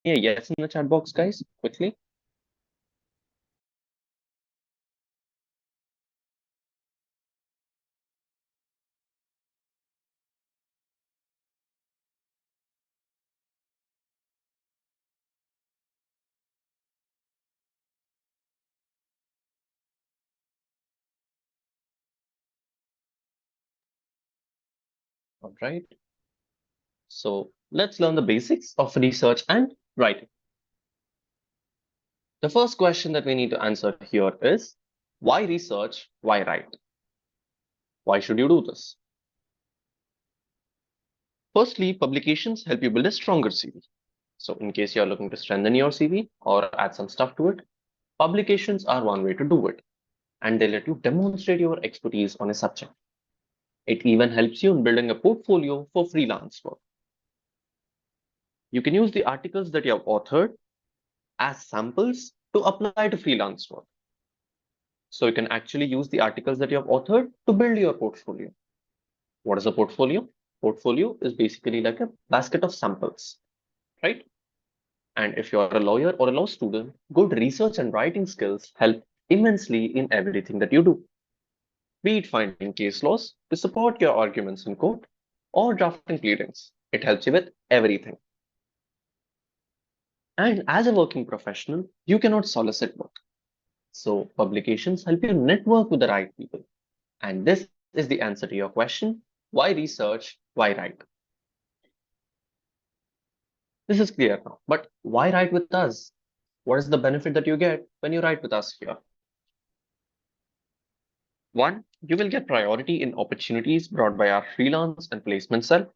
Yeah, yes in the chat box, guys, quickly. All right. So let's learn the basics of research and writing. The first question that we need to answer here is why research, why write? Why should you do this? Firstly, publications help you build a stronger CV. So in case you're looking to strengthen your CV or add some stuff to it, publications are one way to do it. And they let you demonstrate your expertise on a subject. It even helps you in building a portfolio for freelance work. You can use the articles that you have authored as samples to apply to freelance work. So you can actually use the articles that you have authored to build your portfolio. What is a portfolio? Portfolio is basically like a basket of samples, right? And if you're a lawyer or a law student, good research and writing skills help immensely in everything that you do. Be it finding case laws to support your arguments in court or drafting pleadings. It helps you with everything. And as a working professional, you cannot solicit work. So publications help you network with the right people. And this is the answer to your question. Why research? Why write? This is clear now. But why write with us? What is the benefit that you get when you write with us here? One, you will get priority in opportunities brought by our freelance and placement cell.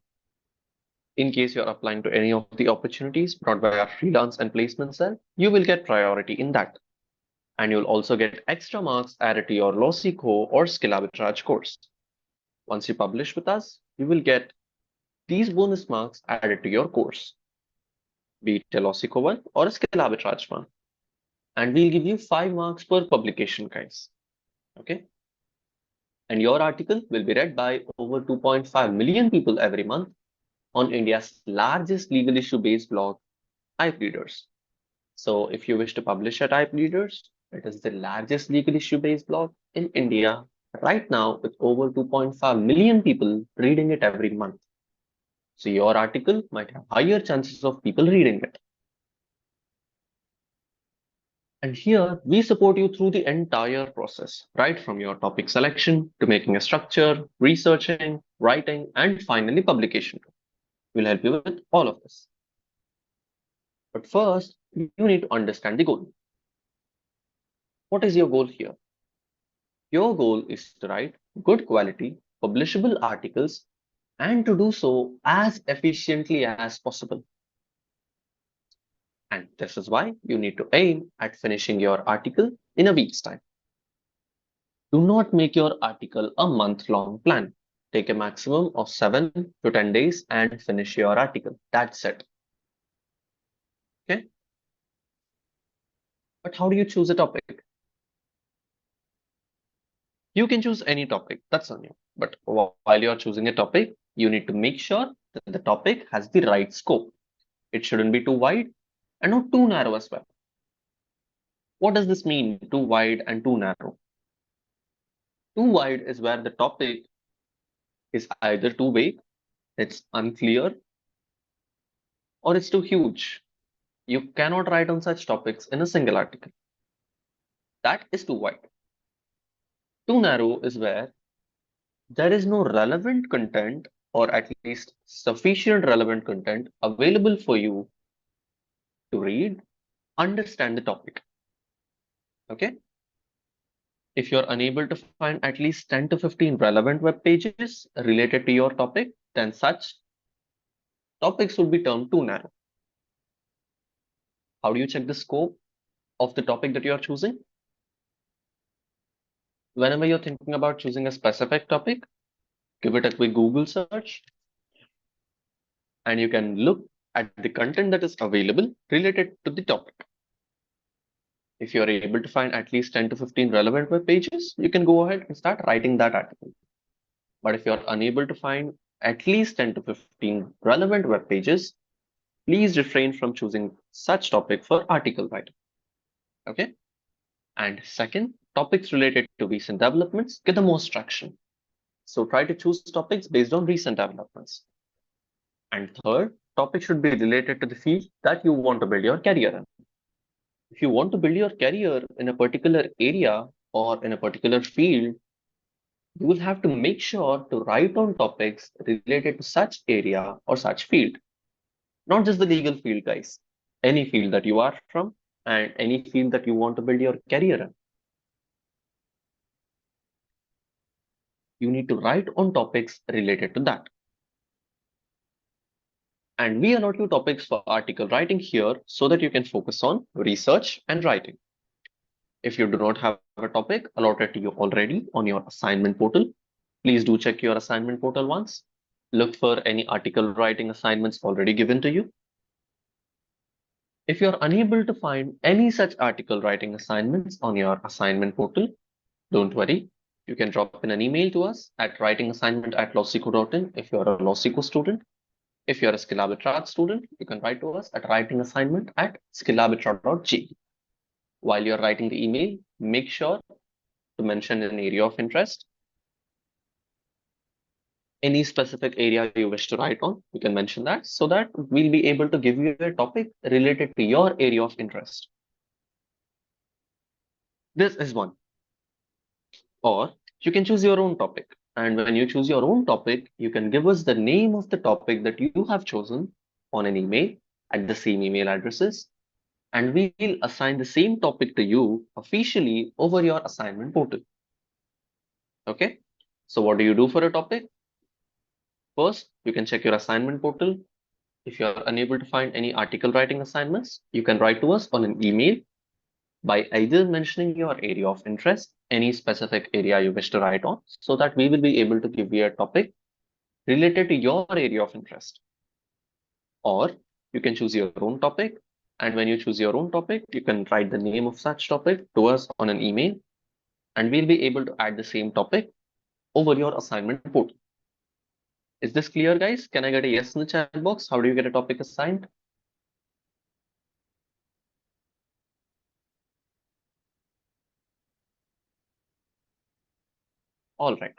In case you're applying to any of the opportunities brought by our freelance and placement cell, you will get priority in that. And you'll also get extra marks added to your LawSeco or Skill Arbitrage course. Once you publish with us, you will get these bonus marks added to your course, be it a LawSeco one or a Skill Arbitrage one. And we'll give you 5 marks per publication, guys. Okay? And your article will be read by over 2.5 million people every month on India's largest legal issue based blog, Hype Readers. So, if you wish to publish at Hype Readers, it is the largest legal issue based blog in India right now with over 2.5 million people reading it every month. So, your article might have higher chances of people reading it. And here we support you through the entire process, right from your topic selection to making a structure, researching, writing, and finally publication. We'll help you with all of this. But first, you need to understand the goal. What is your goal here? Your goal is to write good quality, publishable articles and to do so as efficiently as possible. And this is why you need to aim at finishing your article in a week's time. Do not make your article a month-long plan. Take a maximum of 7 to 10 days and finish your article. That's it. Okay? But how do you choose a topic? You can choose any topic, that's on you. But while you're choosing a topic, you need to make sure that the topic has the right scope. It shouldn't be too wide and not too narrow as well. What does this mean, too wide and too narrow? Too wide is where the topic is either too vague, it's unclear, or it's too huge. You cannot write on such topics in a single article. That is too wide. Too narrow is where there is no relevant content or at least sufficient relevant content available for you to read, understand the topic. Okay? If you're unable to find at least 10 to 15 relevant web pages related to your topic, then such topics would be termed too narrow. How do you check the scope of the topic that you are choosing? Whenever you're thinking about choosing a specific topic, give it a quick Google search and you can look at the content that is available related to the topic. If you're able to find at least 10 to 15 relevant web pages, you can go ahead and start writing that article. But if you're unable to find at least 10 to 15 relevant web pages, please refrain from choosing such topic for article writing. Okay. And second, topics related to recent developments get the most traction. So try to choose topics based on recent developments. And third, topics should be related to the field that you want to build your career in. If you want to build your career in a particular area or in a particular field, you will have to make sure to write on topics related to such area or such field. Not just the legal field, guys. Any field that you are from and any field that you want to build your career in. You need to write on topics related to that. And we allot you topics for article writing here so that you can focus on research and writing. If you do not have a topic allotted to you already on your assignment portal, please do check your assignment portal once. Look for any article writing assignments already given to you. If you're unable to find any such article writing assignments on your assignment portal, don't worry. You can drop in an email to us at writingassignment@lawseco.in if you're a LawSeco student. If you're a Skill Arbitrage student, you can write to us at writingassignment@skillarbitrage.ge. While you're writing the email, make sure to mention an area of interest. Any specific area you wish to write on, you can mention that so that we'll be able to give you a topic related to your area of interest. This is one. Or you can choose your own topic. And when you choose your own topic, you can give us the name of the topic that you have chosen on an email at the same email addresses. And we will assign the same topic to you officially over your assignment portal. Okay. So what do you do for a topic? First, you can check your assignment portal. If you are unable to find any article writing assignments, you can write to us on an email by either mentioning your area of interest, any specific area you wish to write on, so that we will be able to give you a topic related to your area of interest. Or you can choose your own topic. And when you choose your own topic, you can write the name of such topic to us on an email, and we'll be able to add the same topic over your assignment portal. Is this clear, guys? Can I get a yes in the chat box? How do you get a topic assigned? All right.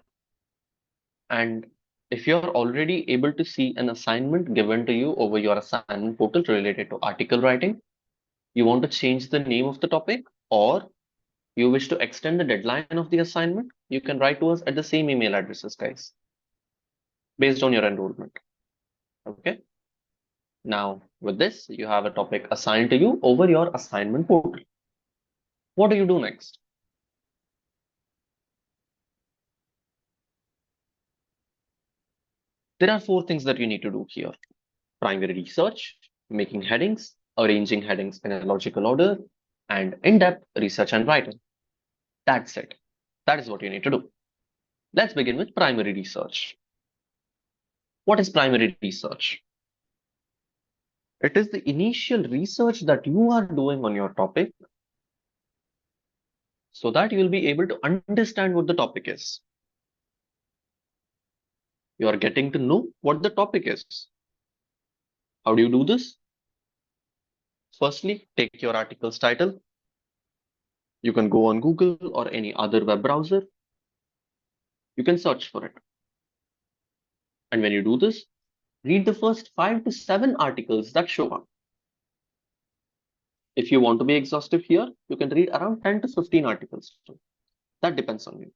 And if you're already able to see an assignment given to you over your assignment portal related to article writing, you want to change the name of the topic, or you wish to extend the deadline of the assignment, you can write to us at the same email addresses, guys, based on your enrollment. Okay. Now, with this, you have a topic assigned to you over your assignment portal. What do you do next? There are 4 things that you need to do here: primary research, making headings, arranging headings in a logical order, and in-depth research and writing. That's it. That is what you need to do. Let's begin with primary research. What is primary research? It is the initial research that you are doing on your topic so that you will be able to understand what the topic is. You are getting to know what the topic is. How do you do this? Firstly, take your article's title. You can go on Google or any other web browser. You can search for it. And when you do this, read the first 5 to 7 articles that show up. If you want to be exhaustive here, you can read around 10 to 15 articles. That depends on you.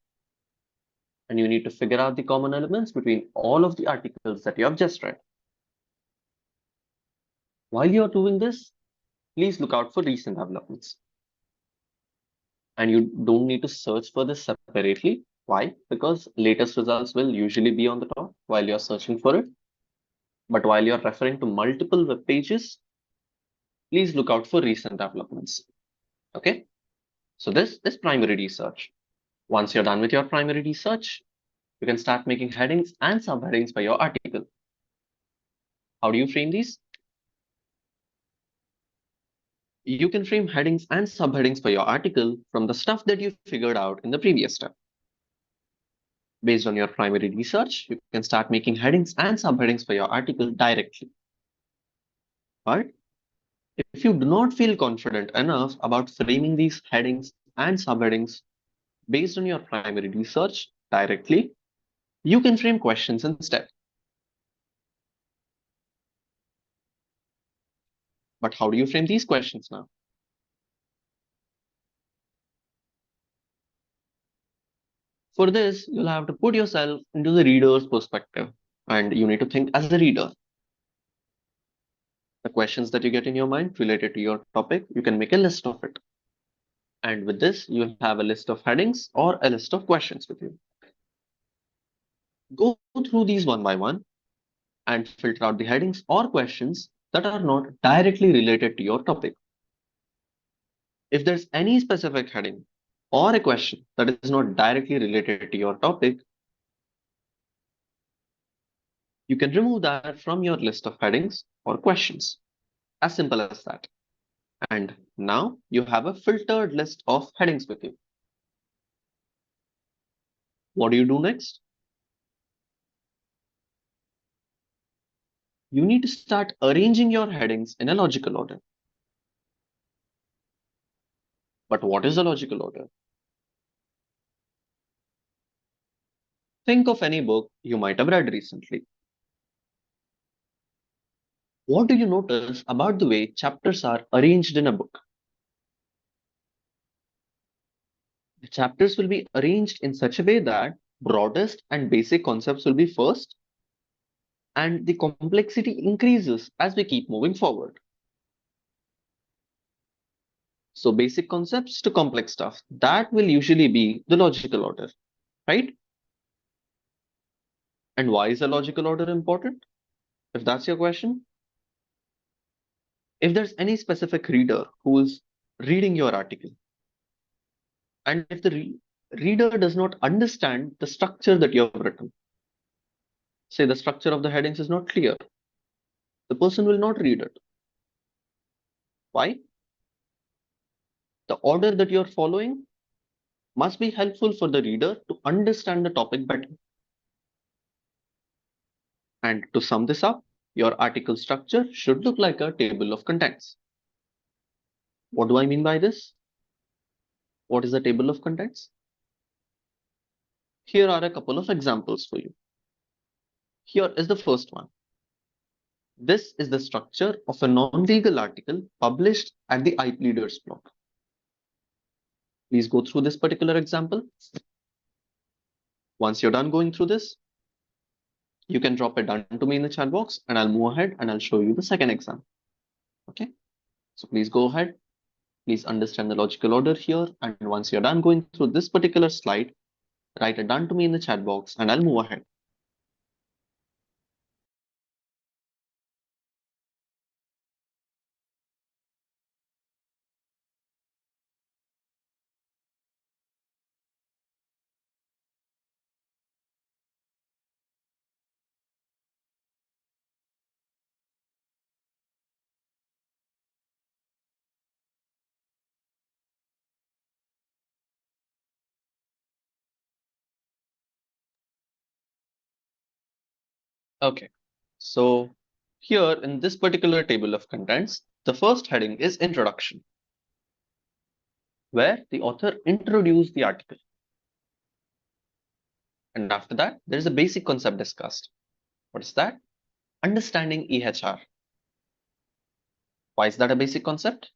And you need to figure out the common elements between all of the articles that you have just read. While you're doing this, please look out for recent developments. And you don't need to search for this separately. Why? Because latest results will usually be on the top while you're searching for it. But while you're referring to multiple web pages, please look out for recent developments. Okay? So this is primary research. Once you're done with your primary research, you can start making headings and subheadings for your article. How do you frame these? You can frame headings and subheadings for your article from the stuff that you figured out in the previous step. Based on your primary research, you can start making headings and subheadings for your article directly. But If you do not feel confident enough about framing these headings and subheadings based on your primary research directly, you can frame questions instead. But how do you frame these questions now? For this, you'll have to put yourself into the reader's perspective, and you need to think as a reader. The questions that you get in your mind related to your topic, you can make a list of it. And with this, you'll have a list of headings or a list of questions with you. Go through these one by one and filter out the headings or questions that are not directly related to your topic. If there's any specific heading or a question that is not directly related to your topic, you can remove that from your list of headings or questions. As simple as that. And now you have a filtered list of headings with you. What do you do next? You need to start arranging your headings in a logical order. But what is a logical order? Think of any book you might have read recently. What do you notice about the way chapters are arranged in a book? The chapters will be arranged in such a way that broadest and basic concepts will be first, and the complexity increases as we keep moving forward. So basic concepts to complex stuff, that will usually be the logical order, right? And why is the logical order important? If that's your question, if there's any specific reader who is reading your article, and if the reader does not understand the structure that you have written, say the structure of the headings is not clear, the person will not read it. Why? The order that you're following must be helpful for the reader to understand the topic better. And to sum this up, your article structure should look like a table of contents. What do I mean by this? What is the table of contents? Here are a couple of examples for you. Here is the first one. This is the structure of a non-legal article published at the IP Leaders blog. Please go through this particular example. Once you're done going through this, you can drop it down to me in the chat box and I'll move ahead and I'll show you the second example. Okay, so please go ahead. Please understand the logical order here. And once you're done going through this particular slide, write it down to me in the chat box and I'll move ahead. Okay, so here in this particular table of contents, the first heading is introduction, where the author introduced the article. And after that, there is a basic concept discussed. What is that? Understanding EHR. Why is that a basic concept?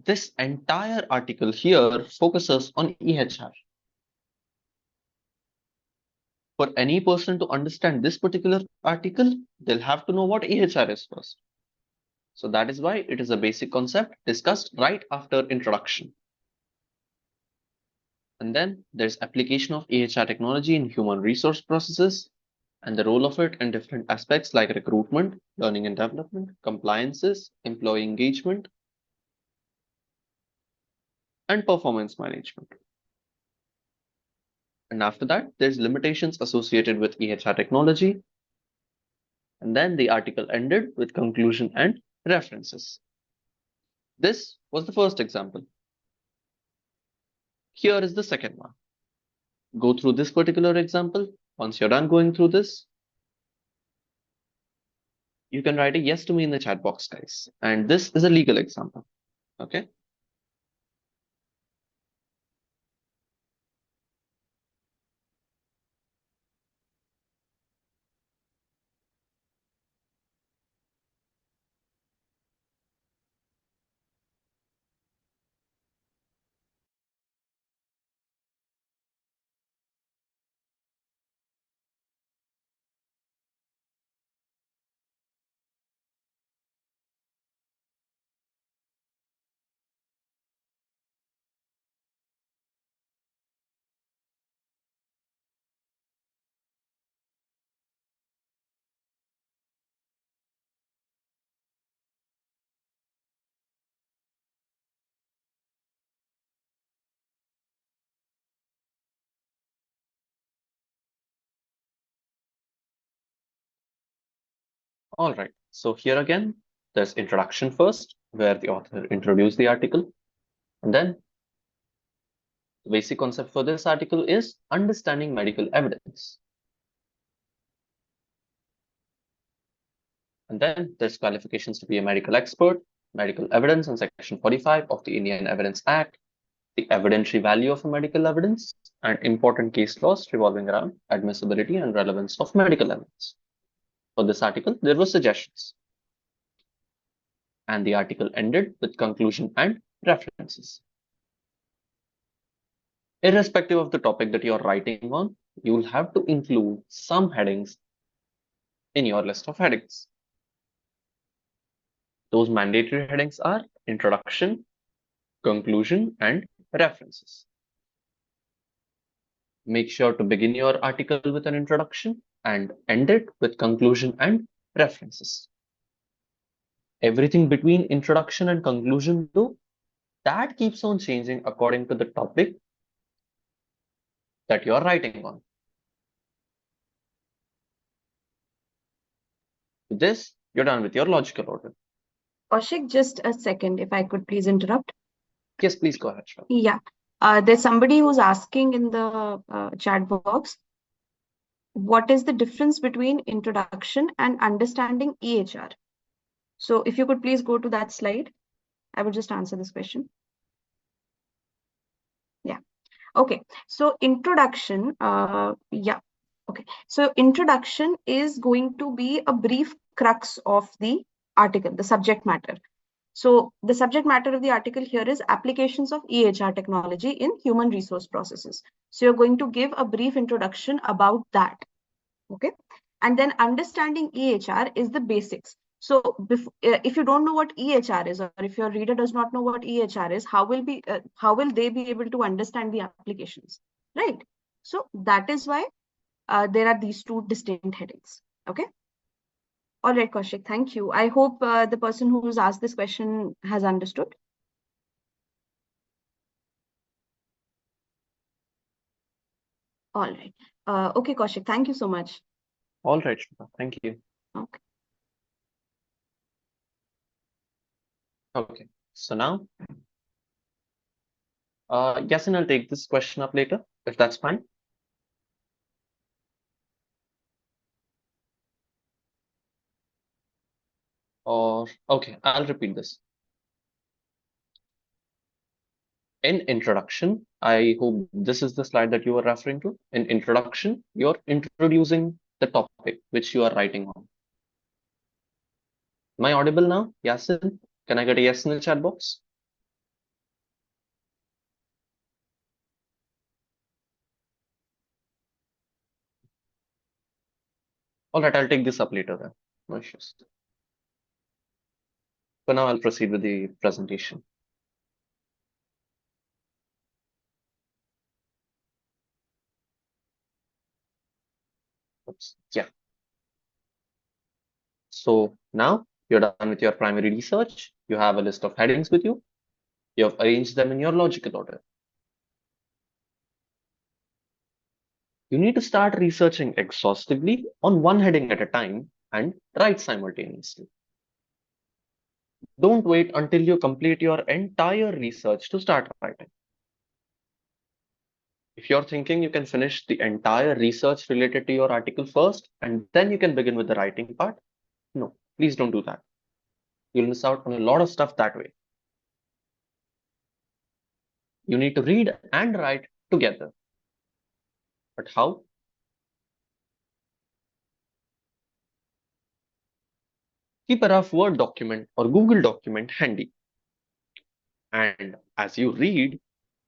This entire article here focuses on EHR. For any person to understand this particular article, they'll have to know what EHR is first. So that is why it is a basic concept discussed right after introduction. And then there's application of EHR technology in human resource processes and the role of it in different aspects like recruitment, learning and development, compliances, employee engagement, and performance management. And after that, there's limitations associated with EHR technology. And then the article ended with conclusion and references. This was the first example. Here is the second one. Go through this particular example. Once you're done going through this, You can write a yes to me in the chat box, guys. And this is a legal example. Okay. All right. So here again, there's introduction first, where the author introduced the article. And then the basic concept for this article is understanding medical evidence. And then there's qualifications to be a medical expert, medical evidence in Section 45 of the Indian Evidence Act, the evidentiary value of a medical evidence, and important case laws revolving around admissibility and relevance of medical evidence. For this article, there were suggestions. And the article ended with conclusion and references. Irrespective of the topic that you're writing on, you will have to include some headings in your list of headings. Those mandatory headings are introduction, conclusion, and references. Make sure to begin your article with an introduction and end it with conclusion and references. Everything between introduction and conclusion, though, that keeps on changing according to the topic that you're writing on. With this, you're done with your logical order. Kaushik, just a second, if I could please interrupt. Yes, please go ahead, Shravan. Yeah, there's somebody who's asking in the chat box, what is the difference between introduction and understanding EHR? So if you could please go to that slide, I will just answer this question. Yeah, okay. So introduction, okay. So introduction is going to be a brief crux of the article, the subject matter. So the subject matter of the article here is applications of EHR technology in human resource processes. So you're going to give a brief introduction about that. Okay. And then understanding EHR is the basics. So if you don't know what EHR is, or if your reader does not know what EHR is, how will they be able to understand the applications, right? So that is why there are these two distinct headings. Okay. All right, Kaushik, thank you. I hope the person who's asked this question has understood. All right. Okay, Kaushik, thank you so much. All right, Shravan. Thank you. Okay. Okay. So now, Yasin, I'll take this question up later, if that's fine. Or, okay, I'll repeat this. In introduction, I hope this is the slide that you were referring to. In introduction, you're introducing the topic which you are writing on. Am I audible now, Yasin? Can I get a yes in the chat box? All right, I'll take this up later then. No issues. For now, I'll proceed with the presentation. Oops. Yeah. So now you're done with your primary research. You have a list of headings with you. You have arranged them in your logical order. You need to start researching exhaustively on one heading at a time and write simultaneously. Don't wait until you complete your entire research to start writing. If you're thinking you can finish the entire research related to your article first and then you can begin with the writing part, no, Please don't do that. You'll miss out on a lot of stuff that way. You need to read and write together. But how? Keep a rough Word document or Google document handy. And as you read,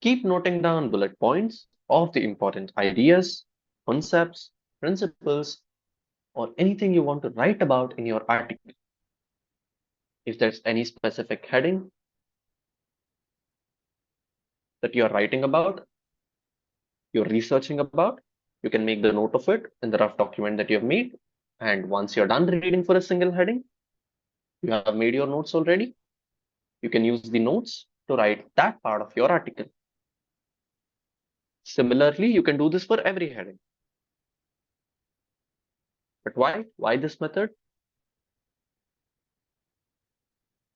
keep noting down bullet points of the important ideas, concepts, principles, or anything you want to write about in your article. If there's any specific heading that you're writing about, you're researching about, you can make the note of it in the rough document that you've made. And once you're done reading for a single heading, you have made your notes already. You can use the notes to write that part of your article. Similarly, you can do this for every heading. But why? Why this method?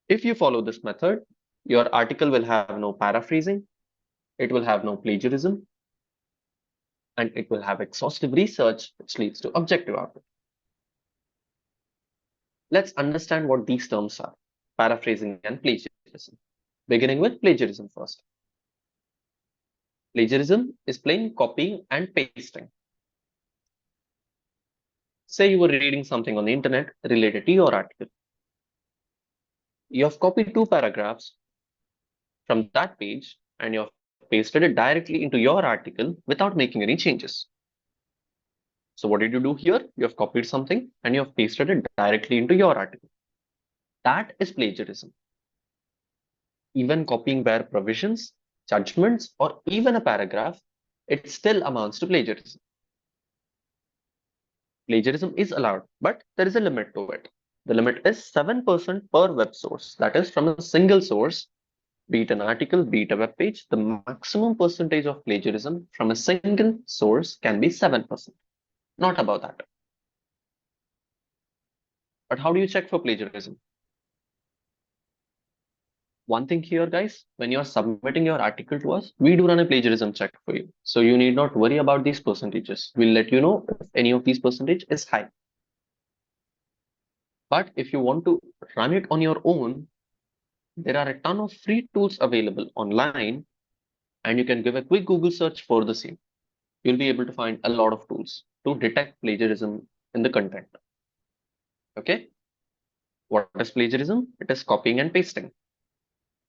If you follow this method, your article will have no paraphrasing, it will have no plagiarism, and it will have exhaustive research which leads to objective output. Let's understand what these terms are, paraphrasing and plagiarism. Beginning with plagiarism first. Plagiarism is plain copying and pasting. Say you were reading something on the internet related to your article. You have copied 2 paragraphs from that page and you have pasted it directly into your article without making any changes. So what did you do here? You have copied something and you have pasted it directly into your article. That is plagiarism. Even copying bare provisions, judgments, or even a paragraph, it still amounts to plagiarism. Plagiarism is allowed, but there is a limit to it. The limit is 7% per web source. That is from a single source, be it an article, be it a web page. The maximum percentage of plagiarism from a single source can be 7%, not above that. But how do you check for plagiarism? One thing here, guys, when you are submitting your article to us, we do run a plagiarism check for you. So you need not worry about these percentages. We'll let you know if any of these percentage is high. But if you want to run it on your own, there are a ton of free tools available online, and you can give a quick Google search for the same. You'll be able to find a lot of tools to detect plagiarism in the content. Okay? What is plagiarism? It is copying and pasting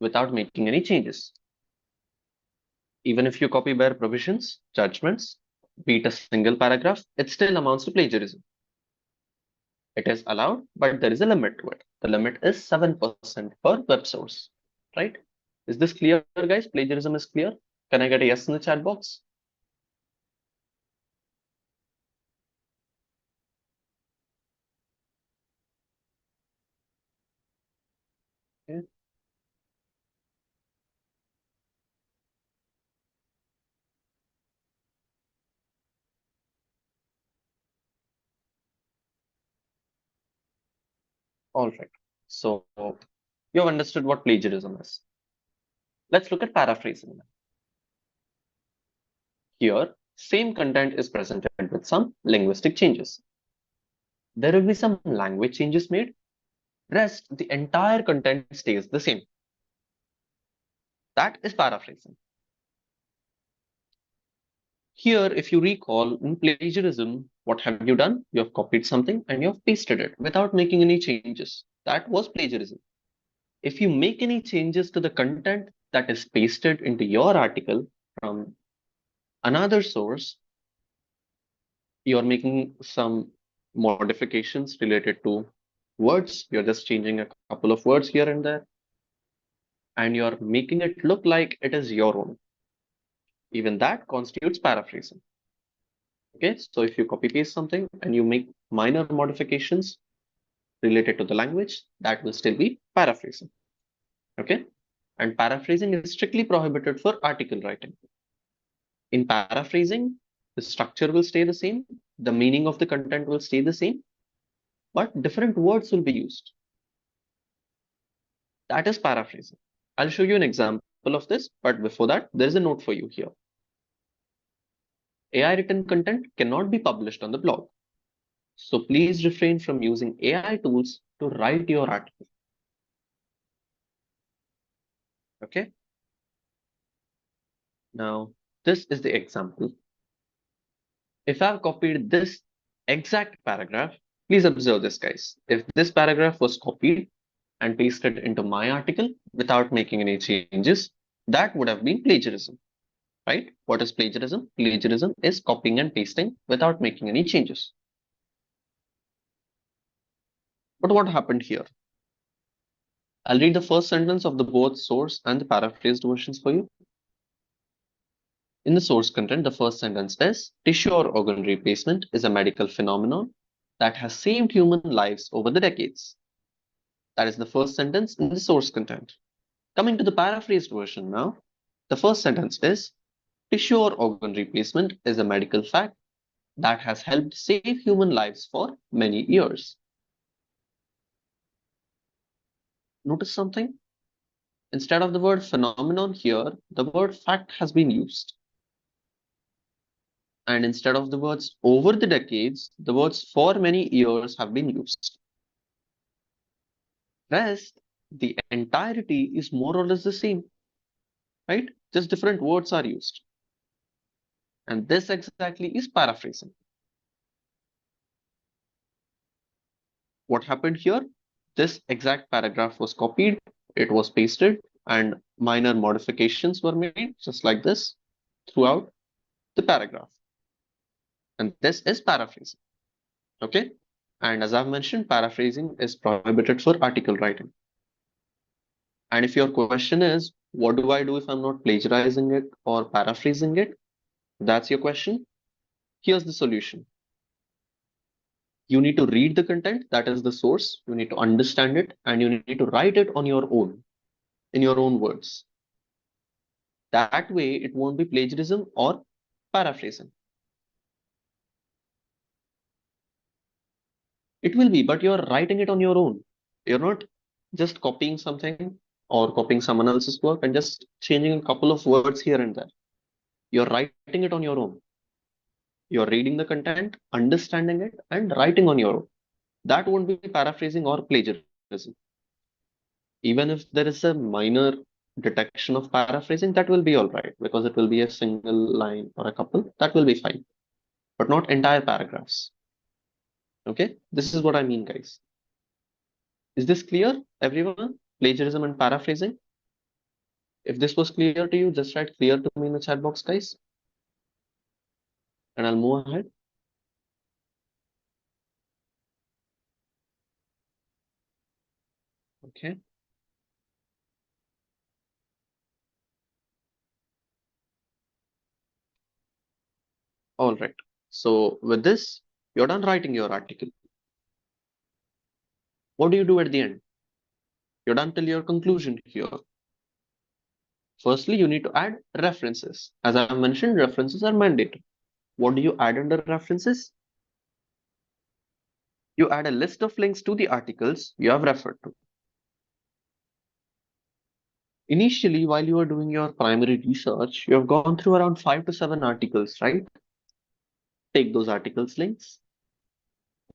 without making any changes. Even if you copy bare provisions, judgments, be it a single paragraph, it still amounts to plagiarism. It is allowed, but there is a limit to it. The limit is 7% per web source, right? Is this clear, guys? Plagiarism is clear? Can I get a yes in the chat box? Okay. All right. So you have understood what plagiarism is. Let's look at paraphrasing. Here, same content is presented with some linguistic changes. There will be some language changes made. Rest, the entire content stays the same. That is paraphrasing. Here, if you recall, in plagiarism, what have you done? You have copied something and you have pasted it without making any changes. That was plagiarism. If you make any changes to the content that is pasted into your article from another source, you're making some modifications related to words. You're just changing a couple of words here and there, and you're making it look like it is your own. Even that constitutes paraphrasing. Okay, so if you copy paste something and you make minor modifications related to the language, that will still be paraphrasing. Okay, and paraphrasing is strictly prohibited for article writing. In paraphrasing, the structure will stay the same, the meaning of the content will stay the same, but different words will be used. That is paraphrasing. I'll show you an example of this, but before that, there's a note for you here. AI written content cannot be published on the blog. So please refrain from using AI tools to write your article. Okay. Now, this is the example. If I've copied this exact paragraph, please observe this, guys. If this paragraph was copied and pasted into my article without making any changes, that would have been plagiarism, right? What is plagiarism? Plagiarism is copying and pasting without making any changes. But what happened here? I'll read the first sentence of the both source and the paraphrased versions for you. In the source content, the first sentence is, tissue or organ replacement is a medical phenomenon that has saved human lives over the decades. That is the first sentence in the source content. Coming to the paraphrased version now, the first sentence is, tissue or organ replacement is a medical fact that has helped save human lives for many years. Notice something? Instead of the word phenomenon here, the word fact has been used. And instead of the words over the decades, the words for many years have been used. Rest, the entirety is more or less the same, right? Just different words are used. And this exactly is paraphrasing. What happened here? This exact paragraph was copied, it was pasted, and minor modifications were made, just like this, throughout the paragraph. And this is paraphrasing. Okay? And as I've mentioned, paraphrasing is prohibited for article writing. And if your question is, what do I do if I'm not plagiarizing it or paraphrasing it? That's your question. Here's the solution. You need to read the content, that is the source. You need to understand it, and you need to write it on your own, in your own words. That way, it won't be plagiarism or paraphrasing. It will be, but you're writing it on your own. You're not just copying something or copying someone else's work and just changing a couple of words here and there. You're writing it on your own. You're reading the content, understanding it, and writing on your own. That won't be paraphrasing or plagiarism. Even if there is a minor detection of paraphrasing, that will be all right because it will be a single line or a couple. That will be fine, but not entire paragraphs. Okay, this is what I mean, guys. Is this clear, everyone? Plagiarism and paraphrasing? If this was clear to you, just write clear to me in the chat box, guys. And I'll move ahead. Okay. All right. So with this, you're done writing your article. What do you do at the end? You're done till your conclusion here. Firstly, you need to add references. As I mentioned, references are mandatory. What do you add under references? You add a list of links to the articles you have referred to. Initially, while you are doing your primary research, you have gone through around 5 to 7 articles, right? Take those articles links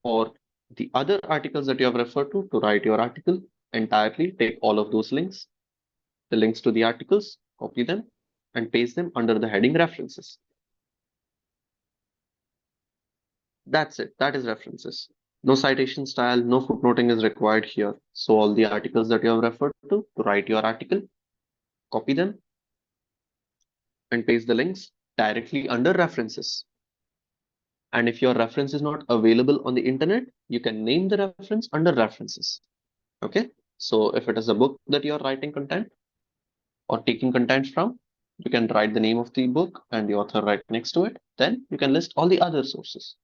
or the other articles that you have referred to write your article entirely. Take all of those links, the links to the articles, copy them and paste them under the heading references. That's it. That is references. No citation style, no footnoting is required here. So all the articles that you have referred to write your article, copy them and paste the links directly under references. And if your reference is not available on the internet, you can name the reference under references. Okay. So if it is a book that you're writing content or taking content from, you can write the name of the book and the author right next to it. Then you can list all the other sources.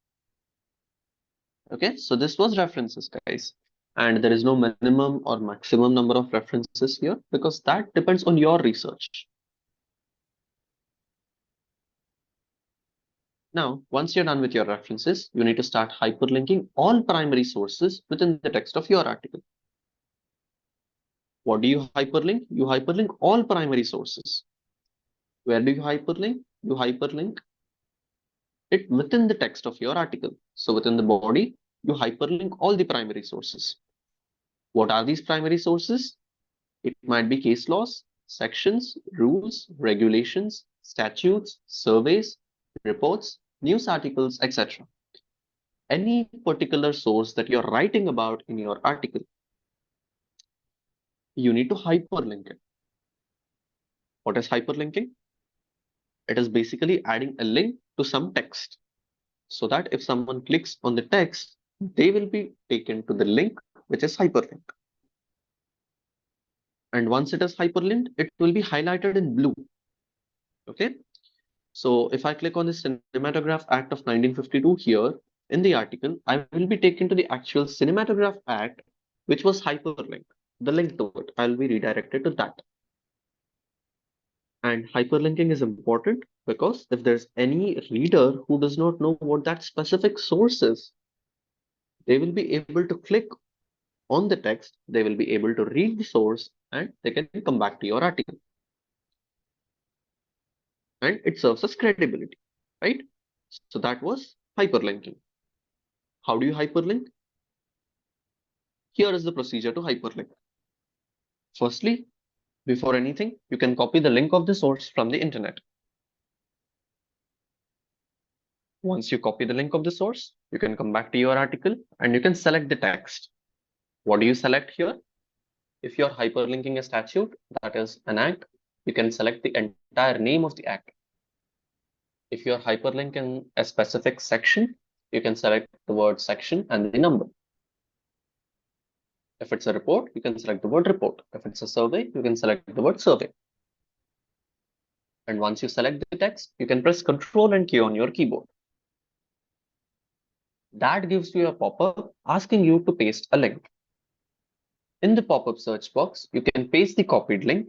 Okay. So this was references, guys. And there is no minimum or maximum number of references here because that depends on your research. Now, once you're done with your references, you need to start hyperlinking all primary sources within the text of your article. What do you hyperlink? You hyperlink all primary sources. Where do you hyperlink? You hyperlink it within the text of your article. So within the body, you hyperlink all the primary sources. What are these primary sources? It might be case laws, sections, rules, regulations, statutes, surveys, reports, news articles, etc. Any particular source that you're writing about in your article, you need to hyperlink it. What is hyperlinking? It is basically adding a link to some text so that if someone clicks on the text, they will be taken to the link which is hyperlinked. And once it is hyperlinked, it will be highlighted in blue. Okay. So if I click on the Cinematograph Act of 1952 here in the article, I will be taken to the actual Cinematograph Act, which was hyperlinked. The link to it, I'll be redirected to that. And hyperlinking is important because if there's any reader who does not know what that specific source is, they will be able to click on the text, they will be able to read the source, and they can come back to your article. And it serves as credibility, right? So that was hyperlinking. How do you hyperlink? Here is the procedure to hyperlink. Firstly, before anything, you can copy the link of the source from the internet. Once you copy the link of the source, you can come back to your article and you can select the text. What do you select here? If you're hyperlinking a statute, that is an act, you can select the entire name of the act. If you're hyperlinking a specific section, you can select the word section and the number. If it's a report, you can select the word report. If it's a survey, you can select the word survey. And once you select the text, you can press Ctrl and K on your keyboard. That gives you a pop-up asking you to paste a link. In the pop-up search box, you can paste the copied link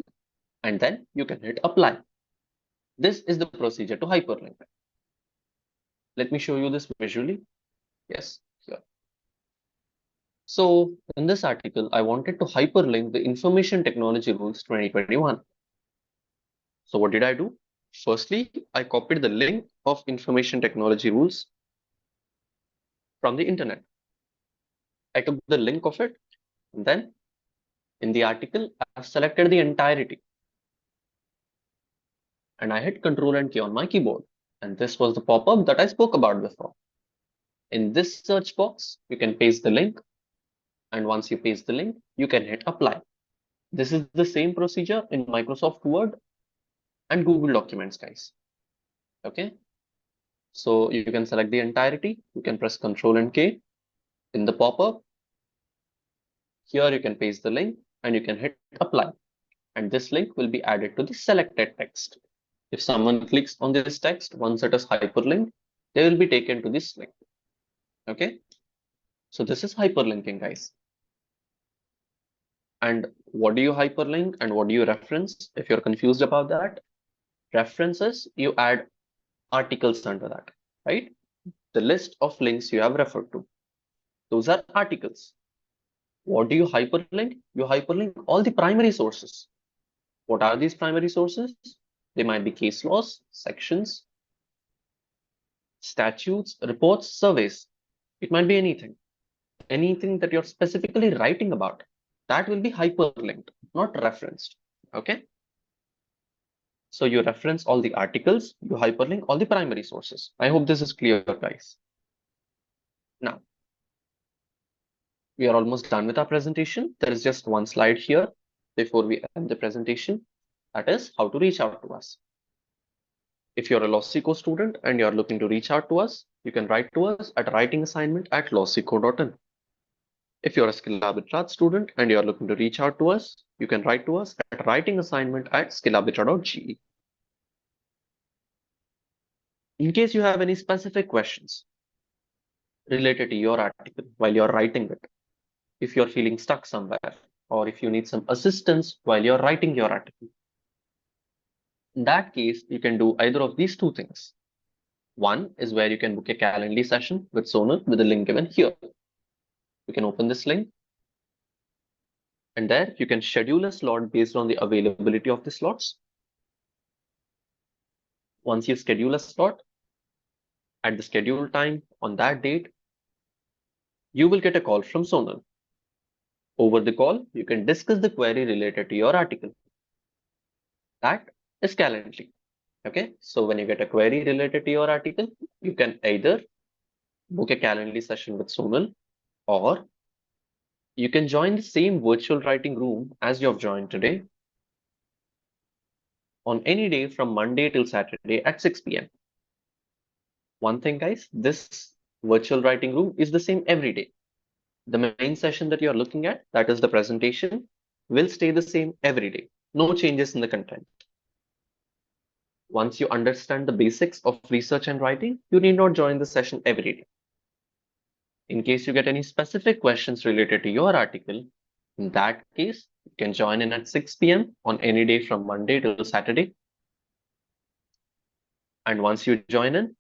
and then you can hit apply. This is the procedure to hyperlink. Let me show you this visually. Yes, here. So in this article, I wanted to hyperlink the Information Technology Rules 2021. So what did I do? Firstly, I copied the link of Information Technology Rules from the internet. I took the link of it, and then in the article, I've selected the entirety. And I hit Ctrl and K on my keyboard. And this was the pop-up that I spoke about before. In this search box, you can paste the link. And once you paste the link, you can hit apply. This is the same procedure in Microsoft Word and Google Documents, guys. Okay. So you can select the entirety. You can press Ctrl and K in the pop-up. Here you can paste the link and you can hit apply. And this link will be added to the selected text. If someone clicks on this text, once it is hyperlinked, they will be taken to this link. Okay. So this is hyperlinking, guys. And what do you hyperlink and what do you reference? If you're confused about that, references, you add articles under that, right? The list of links you have referred to. Those are articles. What do you hyperlink? You hyperlink all the primary sources. What are these primary sources? They might be case laws, sections, statutes, reports, surveys. It might be anything. Anything that you're specifically writing about, that will be hyperlinked, not referenced. Okay. So you reference all the articles, you hyperlink all the primary sources. I hope this is clear, guys. Now, we are almost done with our presentation. There is just one slide here before we end the presentation. That is how to reach out to us. If you're a LawSeco student and you're looking to reach out to us, you can write to us at writingassignment@lawseco.in. If you're a skill arbitrage student and you're looking to reach out to us, you can write to us at writingassignment@skillarbitrage.ge. In case you have any specific questions related to your article while you're writing it, if you're feeling stuck somewhere, or if you need some assistance while you're writing your article, in that case, you can do either of these two things. One is where you can book a Calendly session with Sonal with the link given here. You can open this link, and there you can schedule a slot based on the availability of the slots. Once you schedule a slot, at the scheduled time on that date, you will get a call from Sonal. Over the call, you can discuss the query related to your article. That is Calendly. Okay, so when you get a query related to your article, you can either book a Calendly session with Sonal, or you can join the same virtual writing room as you have joined today on any day from Monday till Saturday at 6 p.m. One thing, guys, this virtual writing room is the same every day. The main session that you're looking at, that is the presentation, will stay the same every day. No changes in the content. Once you understand the basics of research and writing, you need not join the session every day. In case you get any specific questions related to your article, in that case, you can join in at 6 p.m. on any day from Monday till Saturday. And once you join in,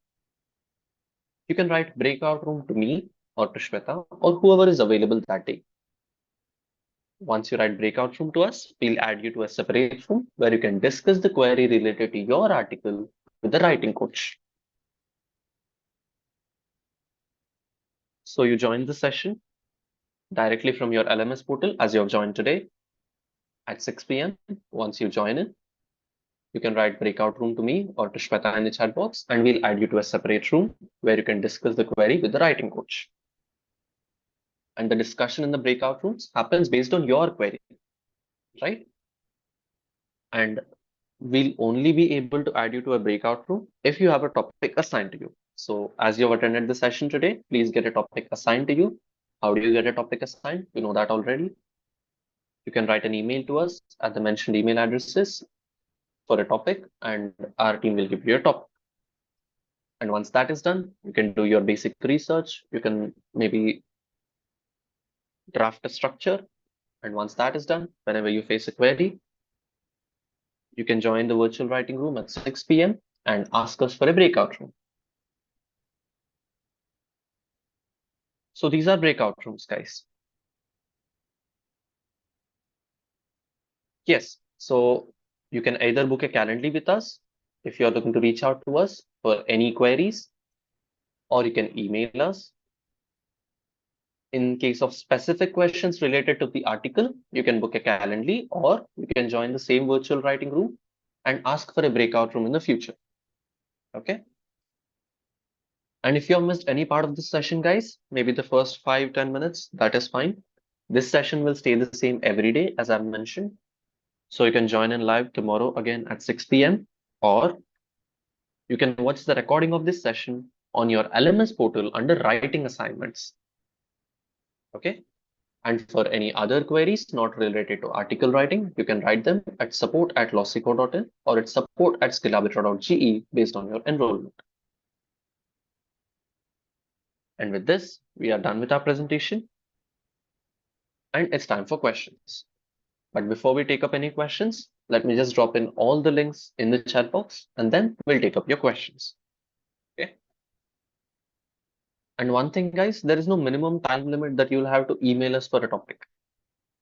you can write breakout room to me or to Shweta or whoever is available that day. Once you write breakout room to us, we'll add you to a separate room where you can discuss the query related to your article with the writing coach. So you join the session directly from your LMS portal as you have joined today at 6 p.m. Once you join in, you can write breakout room to me or to Shweta in the chat box, and we'll add you to a separate room where you can discuss the query with the writing coach. And the discussion in the breakout rooms happens based on your query, right? And we'll only be able to add you to a breakout room if you have a topic assigned to you. So as you have attended the session today, please get a topic assigned to you. How do you get a topic assigned? You know that already. You can write an email to us at the mentioned email addresses for a topic, and our team will give you a topic. And once that is done, you can do your basic research. You can maybe draft a structure. And once that is done, whenever you face a query, you can join the virtual writing room at 6 p.m. and ask us for a breakout room. So these are breakout rooms, guys. Yes, so you can either book a Calendly with us if you're looking to reach out to us for any queries, or you can email us. In case of specific questions related to the article, you can book a Calendly, or you can join the same virtual writing room and ask for a breakout room in the future. Okay. And if you have missed any part of this session, guys, maybe the first 5-10 minutes, that is fine. This session will stay the same every day, as I've mentioned. So you can join in live tomorrow again at 6 p.m. or you can watch the recording of this session on your LMS portal under writing assignments. Okay. And for any other queries not related to article writing, you can write them at support@lossico.in or at support@skillarbitra.ge based on your enrollment. And with this, we are done with our presentation and it's time for questions. But before we take up any questions, let me just drop in all the links in the chat box and then we'll take up your questions. Okay. And one thing, guys, there is no minimum time limit that you'll have to email us for a topic.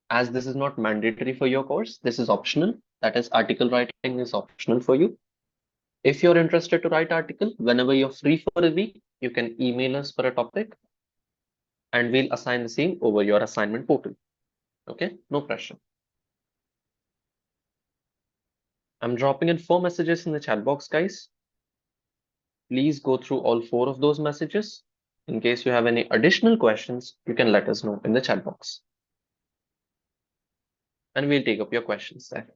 As this is not mandatory for your course, this is optional. That is, article writing is optional for you. If you're interested to write article, whenever you're free for a week, you can email us for a topic and we'll assign the same over your assignment portal. Okay, no pressure. I'm dropping in 4 messages in the chat box, guys. Please go through all 4 of those messages. In case you have any additional questions, you can let us know in the chat box. And we'll take up your questions there.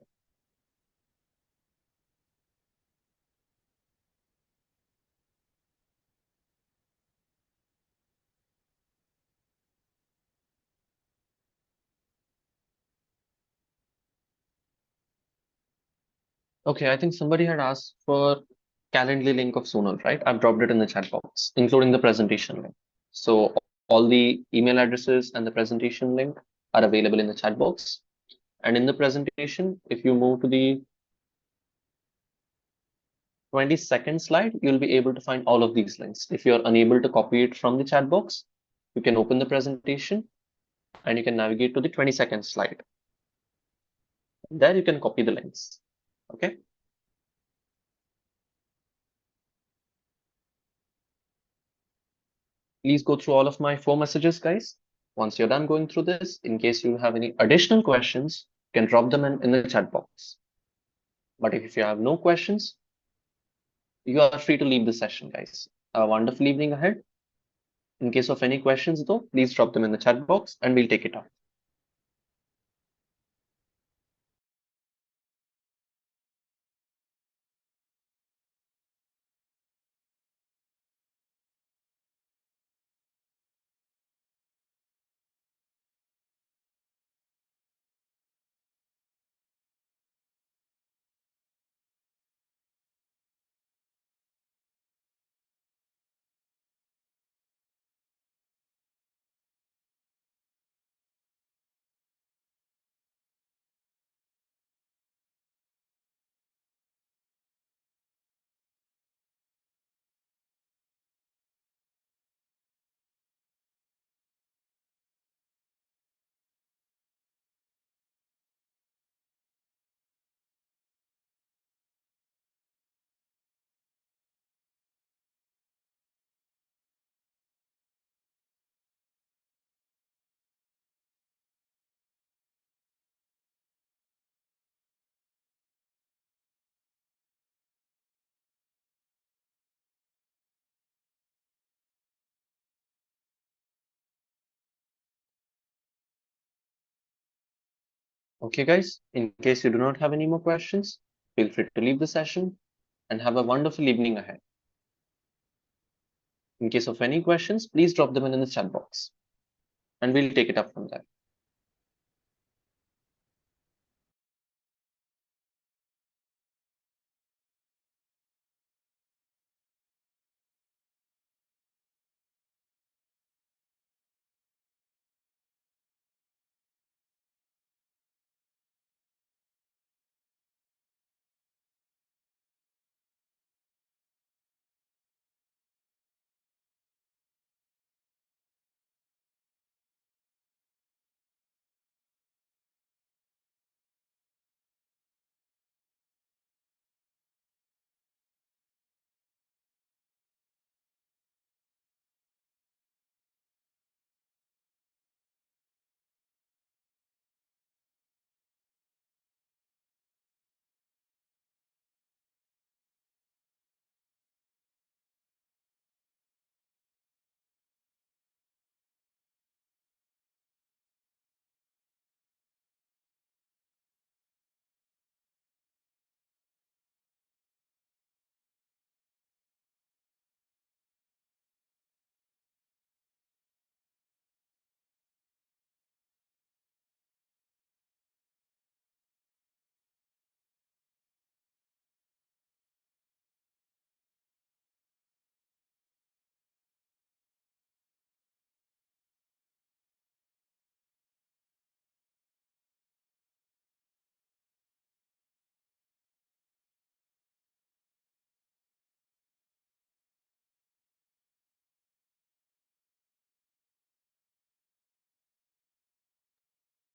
Okay, I think somebody had asked for Calendly link of Sonal, right? I've dropped it in the chat box, including the presentation link. So all the email addresses and the presentation link are available in the chat box. And in the presentation, if you move to the 22nd slide, you'll be able to find all of these links. If you're unable to copy it from the chat box, you can open the presentation and you can navigate to the 22nd slide. There you can copy the links. Okay. Please go through all of my 4 messages, guys. Once you're done going through this, in case you have any additional questions, you can drop them in the chat box. But if you have no questions, you are free to leave the session, guys. A wonderful evening ahead. In case of any questions, though, please drop them in the chat box and we'll take it up. Okay, guys, in case you do not have any more questions, feel free to leave the session and have a wonderful evening ahead. In case of any questions, please drop them in the chat box and we'll take it up from there.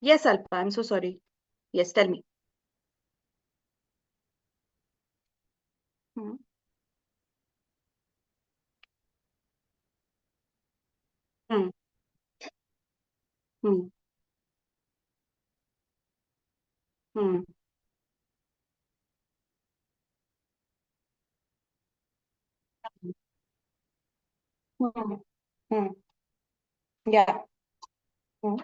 Yes, Alpa, I'm so sorry. Yes, tell me. Hmm. Hmm. Hmm. Hmm. Hmm. Hmm. Yeah. Hmm.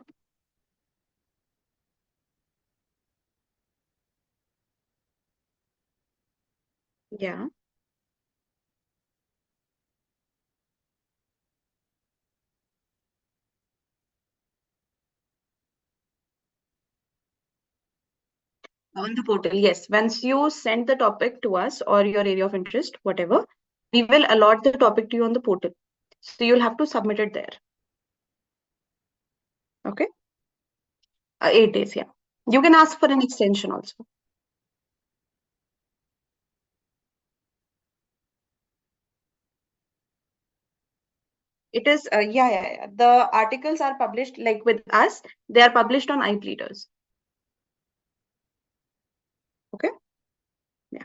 Yeah. On the portal, yes. Once you send the topic to us or your area of interest, whatever, we will allot the topic to you on the portal. So you'll have to submit it there. Okay. 8 days, yeah. You can ask for an extension also. It is, yeah. The articles are published like with us, they are published on iPleaders. Okay. Yeah.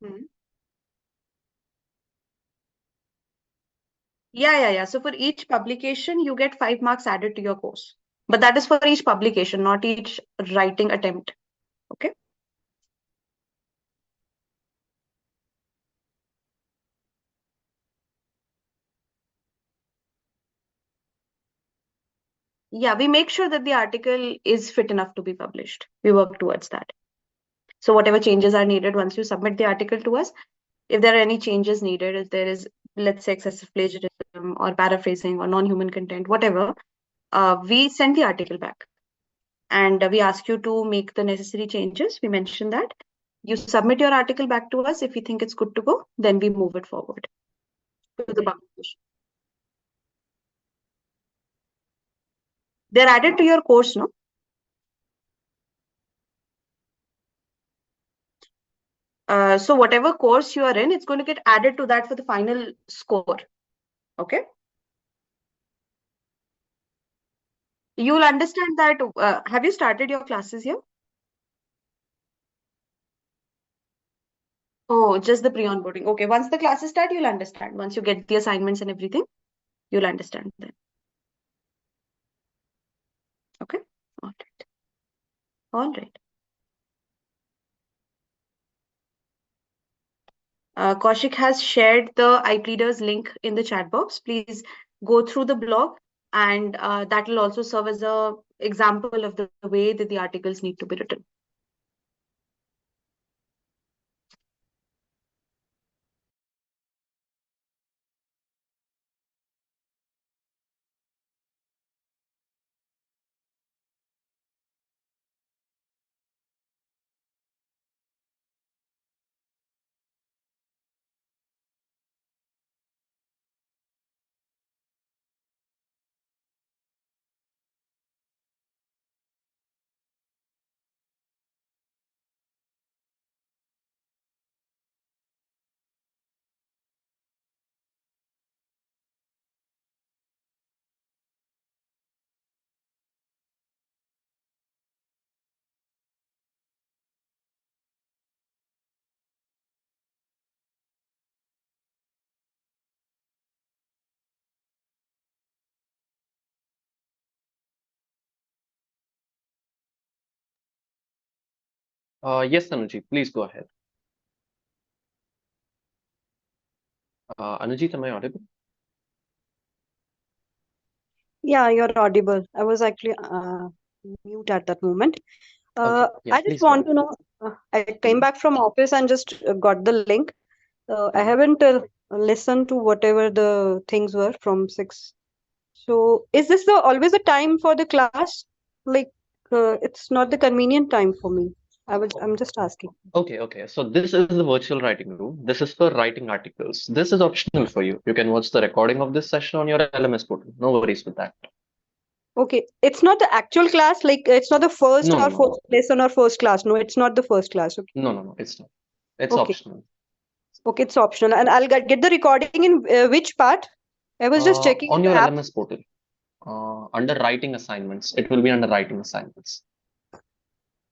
Hmm. Yeah. So for each publication, you get 5 marks added to your course. But that is for each publication, not each writing attempt. Okay. Yeah, we make sure that the article is fit enough to be published. We work towards that. So whatever changes are needed once you submit the article to us, if there are any changes needed, if there is, let's say, excessive plagiarism or paraphrasing or non-human content, whatever, we send the article back. And we ask you to make the necessary changes. We mentioned that. You submit your article back to us. If you think it's good to go, then we move it forward to the publication. They're added to your course, no? So whatever course you are in, it's going to get added to that for the final score. Okay. You'll understand that. Have you started your classes here? Oh, just the pre-onboarding. Okay. Once the classes start, you'll understand. Once you get the assignments and everything, you'll understand then. Okay. All right. All right. Kaushik has shared the iPreaders link in the chat box. Please go through the blog, and that will also serve as a example of the way that the articles need to be written. Yes, Anuji, please go ahead. Anuji, am I audible? Yeah, you're audible. I was actually mute at that moment. Okay, yeah, I just please go want ahead. to know, I came back from office and just got the link. I Mhm. haven't listened to whatever the things were from 6. So is this always the time for the class? Like, it's not the convenient time for me. I'm just asking. Okay. So this is the virtual writing room. This is for writing articles. This is optional for you. You can watch the recording of this session on your LMS portal. No worries with that. Okay, it's not the actual class, like it's not the first No, or no, no, first lesson or first class. No, it's not the first class. Okay. no, it's not. It's Okay. optional. Okay, it's optional. And I'll get the recording in which part? I was just checking On in your the app. LMS portal, under writing assignments, it will be under writing assignments.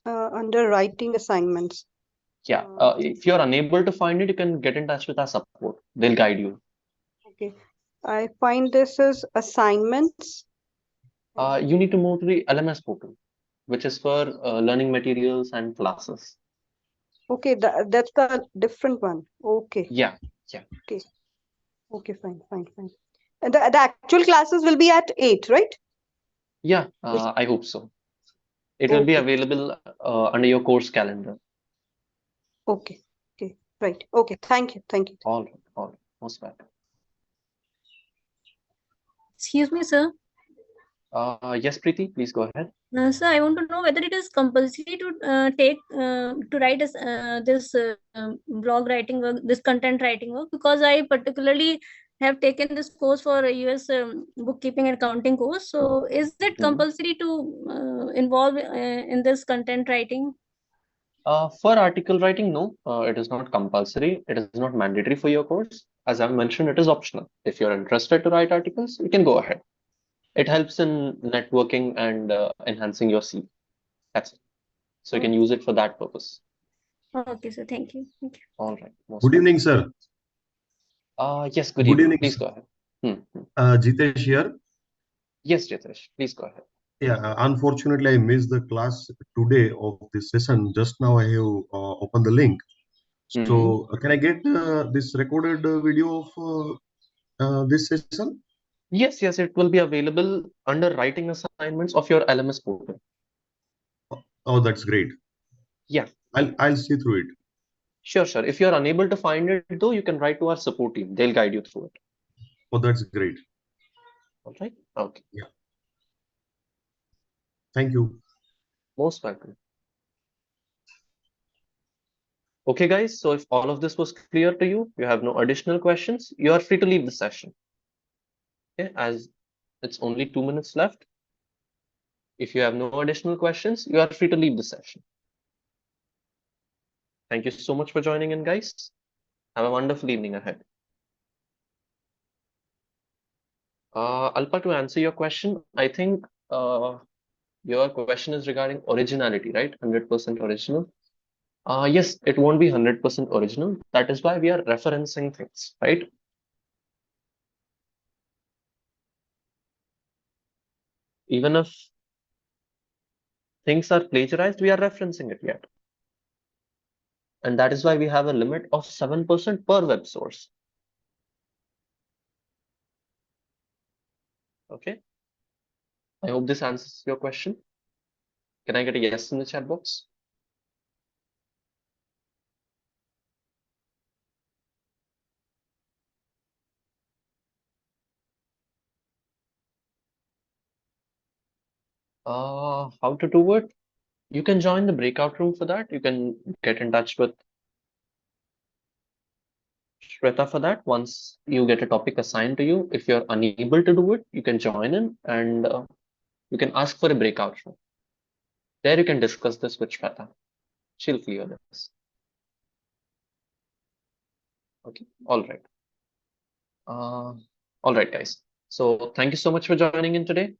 Under writing assignments. Yeah, if you're unable to find it, you can get in touch with our support. They'll guide you. Okay. I find this as assignments. You need to move to the LMS portal, which is for learning materials and classes. Okay, that's the different one. Okay. Yeah. Okay. Okay, fine. And the actual classes will be at 8, right? Yeah, I hope so. It will be Okay. available under your course calendar. Okay. Right. Okay. Thank you. All right. Most welcome. Excuse me, sir. Yes, Preeti, please go ahead. Sir, I want to know whether it is compulsory to write this blog writing work, this content writing work, because I particularly have taken this course for a US bookkeeping and accounting course. So, is it compulsory to involve in this content writing? For article writing, no, it is not compulsory. It is not mandatory for your course. As I've mentioned, it is optional. If you're interested to write articles, you can go ahead. It helps in networking and enhancing your CV. That's it. So you can use it for that purpose. Okay, sir. Thank you. All right. Good evening, sir. Yes, good evening. Please go ahead. Jitesh here. Yes, Jitesh, please go ahead. Yeah, unfortunately, I missed the class today of this session. Just now, I have opened the link. So, can I get this recorded video of this session? Yes, it will be available under writing assignments of your LMS portal. Oh, that's great. Yeah. I'll see through it. Sure. If you're unable to find it, though, you can write to our support team. They'll guide you through it. Oh, that's great. All right. Okay. Yeah. Thank you. Most welcome. Okay, guys. So if all of this was clear to you, you have no additional questions, you are free to leave the session. Okay, as it's only 2 minutes left. If you have no additional questions, you are free to leave the session. Thank you so much for joining in, guys. Have a wonderful evening ahead. Alpa, to answer your question, I think your question is regarding originality, right? 100% original. Yes, it won't be 100% original. That is why we are referencing things, right? Even if things are plagiarized, we are referencing it yet. And that is why we have a limit of 7% per web source. Okay. I hope this answers your question. Can I get a yes in the chat box? How to do it? You can join the breakout room for that. You can get in touch with Shweta for that. Once you get a topic assigned to you, if you're unable to do it, you can join in and you can ask for a breakout room. There you can discuss this with Shweta. She'll clear this. Okay, all right. All right, guys. So thank you so much for joining in today.